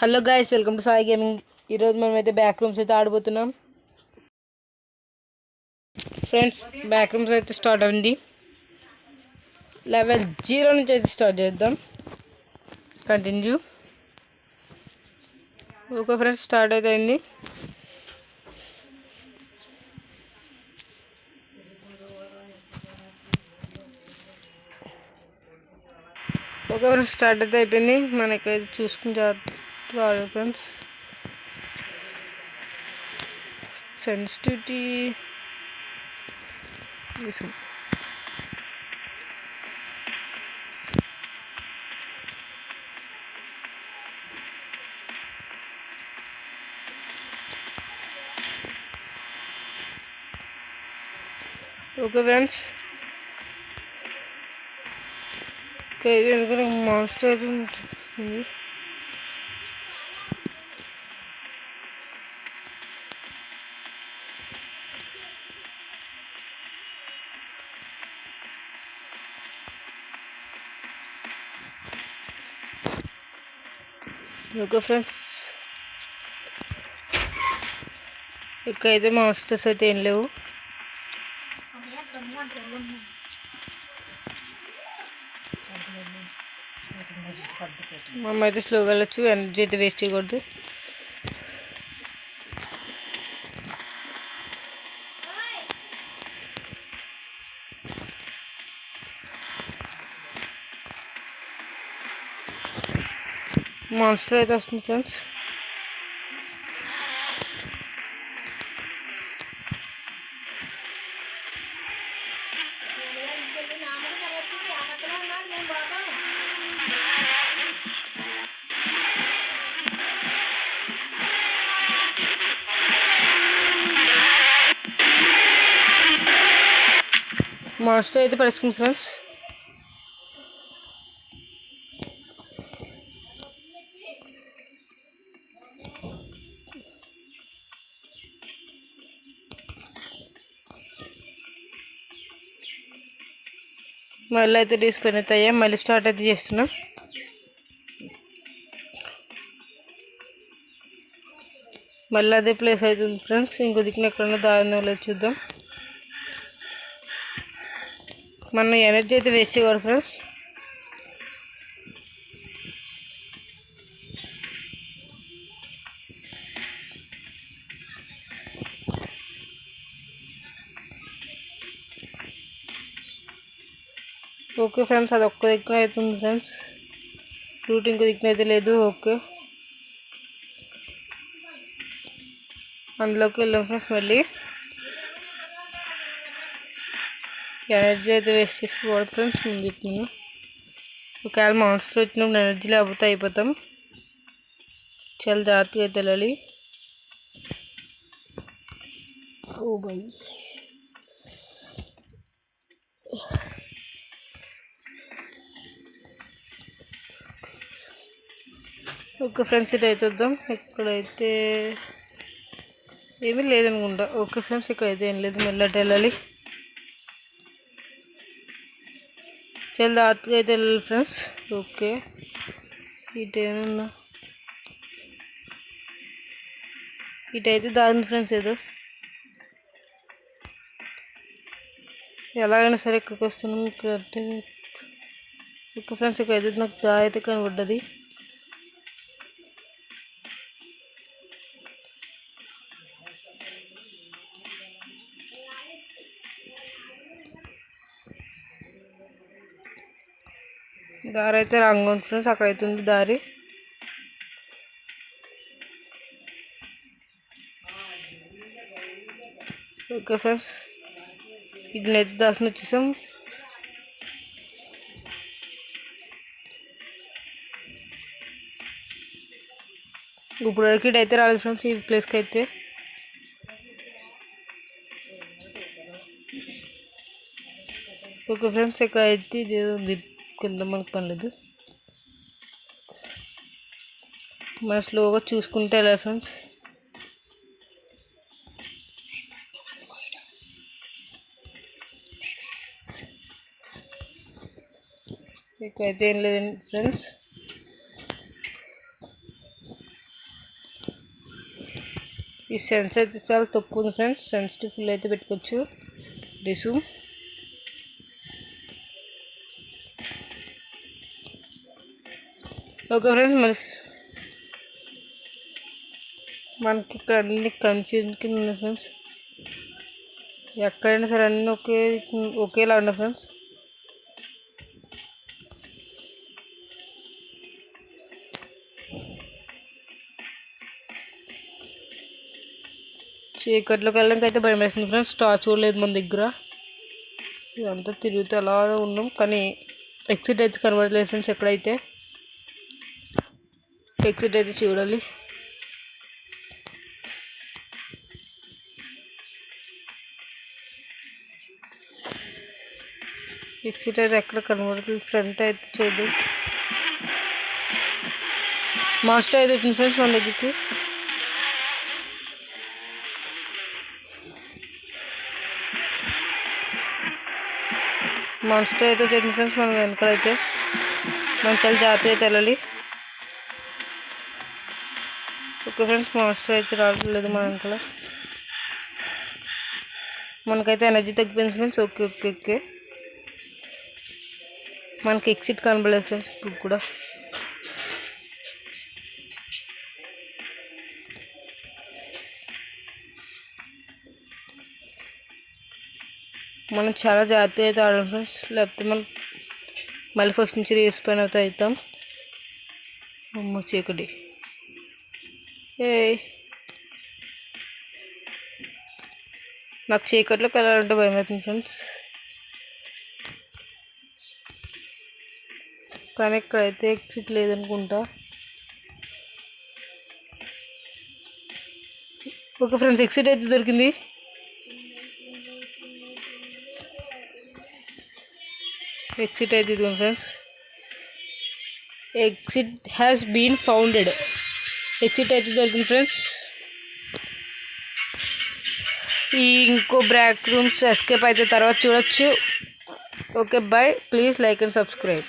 Hello guys, welcome to Sai gaming. ఈరోజు మనమైతే back rooms అయితే ఆడబోతున్నాం ఫ్రెండ్స్. బ్యాక్ రూమ్స్ అయితే స్టార్ట్ అయింది. లెవెల్ 0 నుంచి అయితే స్టార్ట్ చేద్దాం. కంటిన్యూ. ఓకే ఫ్రెండ్స్, స్టార్ట్ అయితే అయింది. ఓకే ఫ్రెండ్స్, స్టార్ట్ అయితే అయిపోయింది. మనం ఇక్కడైతే చూసుకుని జాగ్రత్తగా ఆడాలి ఫ్రెండ్స్. Sensitivity okay friends. ఇది ఎందుకంటే మాన్స్టర్ అయితే ఉంటుంది. ఓకే ఫ్రెండ్స్, ఇక్కడైతే మాన్స్టర్స్ అయితే ఏం లేవు. మనం అయితే స్లోగా వెళ్ళచ్చు, ఎనర్జీ అయితే వేస్ట్ చేయకూడదు. మాన్స్టర్ అయితే వస్తుంది ఫ్రెండ్స్. మాన్స్టర్ అయితే పడుతుంది ఫ్రెండ్స్. మళ్ళీ అయితే డిస్పెన్ అయితే అయ్యాం. మళ్ళీ స్టార్ట్ అయితే చేస్తున్నాం. మళ్ళీ అదే ప్లేస్ అవుతుంది ఫ్రెండ్స్. ఇంకో దిక్కున ఎక్కడన్నా దారిని వెళ్ళి చూద్దాం. మన ఎనర్జీ అయితే వేస్ట్ చేయకూడదు ఫ్రెండ్స్. ఓకే ఫ్రెండ్స్, అది ఒక్క దిక్కున అవుతుంది ఫ్రెండ్స్. రూట్ ఇంకో దిక్కున అయితే లేదు. ఓకే, అందులోకి వెళ్ళాం ఫ్రెండ్స్. మళ్ళీ ఎనర్జీ అయితే వేస్ట్ చేసుకోకూడదు ఫ్రెండ్స్. ముందు చెప్తున్నాను, ఒకవేళ మాన్స్టర్ వచ్చినప్పుడు ఎనర్జీ లేకపోతే అయిపోతాం. చాలా జాగ్రత్తగా అయితే వెళ్ళాలి. ఓ బై, ఓకే ఫ్రెండ్స్, ఇది అయితే వద్దాం. ఇక్కడైతే ఏమీ లేదనుకుంటా. ఓకే ఫ్రెండ్స్, ఇక్కడైతే ఏం లేదు. మెల్లటి వెళ్ళాలి. చాలా జాగ్రత్తగా అయితే వెళ్ళాలి ఫ్రెండ్స్. ఓకే, ఇటేనుందా? ఇటైతే దాని ఫ్రెండ్స్ ఏదో ఎలాగైనా సరే ఇక్కడికి వస్తున్నాం. ఇక్కడ ఓకే ఫ్రెండ్స్, ఇక్కడైతే నాకు దారి అయితే కనబడ్డది. దారి అయితే రాంగ్ ఉంది ఫ్రెండ్స్. అక్కడైతే ఉంది దారి. ఓకే ఫ్రెండ్స్, ఇది నెట్ దాసుని వచ్చేసాం. ఇప్పుడు వరకు ఇటైతే రాలేదు ఫ్రెండ్స్, ఈ ప్లేస్కి అయితే. ఓకే ఫ్రెండ్స్, ఇక్కడ అయితే ఇదేదో ఉంది కింద, మనకు పర్లేదు. మనం స్లోగా చూసుకుంటే వెళ్ళాలి ఫ్రెండ్స్. ఇక్కడైతే ఏం లేదండి ఫ్రెండ్స్. ఈ సెన్స్ అయితే చాలా తక్కువ ఉంది ఫ్రెండ్స్. సెన్సిటివ్ ఫుల్ అయితే పెట్టుకోవచ్చు. రిసూమ్. ఓకే ఫ్రెండ్స్, మనకి ఇక్కడ అన్ని కన్ఫ్యూజన్ కింద ఉన్నాయి ఫ్రెండ్స్. ఎక్కడైనా సరే అన్నీ ఒకేలా ఉన్నాయి ఫ్రెండ్స్. చీకట్లోకి వెళ్ళడానికి అయితే భయం వేస్తుంది ఫ్రెండ్స్. టార్చ్ లేదు మన దగ్గర. ఇదంతా తిరుగుతూ అలా ఉన్నాం, కానీ ఎగ్జిట్ అయితే కనబడలేదు ఫ్రెండ్స్. ఎక్కడైతే ఎగ్జిట్ అయితే చూడాలి. ఎగ్జిట్ అయితే ఎక్కడ కనబడుతుంది. ఫ్రంట్ అయితే చూద్దాం. మాస్టర్ అయితే వచ్చింది ఫ్రెండ్స్ మన దగ్గరికి. మాస్టర్ అయితే వచ్చింది ఫ్రెండ్స్ మన వెనకాలైతే. మనం చాలా జాగ్రత్త అయితే వెళ్ళాలి. ఓకే ఫ్రెండ్స్, మాస్టర్ అయితే రావట్లేదు మన వెనకాల. మనకైతే ఎనర్జీ తగ్గిపోయింది ఫ్రెండ్స్. ఓకే ఓకే ఓకే మనకి ఎగ్జిట్ కనబడలేదు ఫ్రెండ్స్ ఇప్పుడు కూడా. మనం చాలా జాగ్రత్తగా అయితే ఆడాలి ఫ్రెండ్స్, లేకపోతే మనం మళ్ళీ ఫస్ట్ నుంచి రీస్పాన్ అయితే అవుతాం. అమ్మ చీకటి. నాకు చీకట్లోకి వెళ్ళాలంటే భయం అవుతుంది ఫ్రెండ్స్. కానీ ఇక్కడైతే ఎగ్జిట్ లేదనుకుంటా. ఓకే ఫ్రెండ్స్, ఎగ్జిట్ అయితే దొరికింది. ఎగ్జిట్ అయితే ఇదిగోండి friends. Exit has been founded. Exit అయితే దొరికింది ఫ్రెండ్స్. ఇంకో బ్రేక్ రూమ్స్ ఎస్కేప్ అయితే తర్వాత చూడొచ్చు. Okay bye. Please like and subscribe.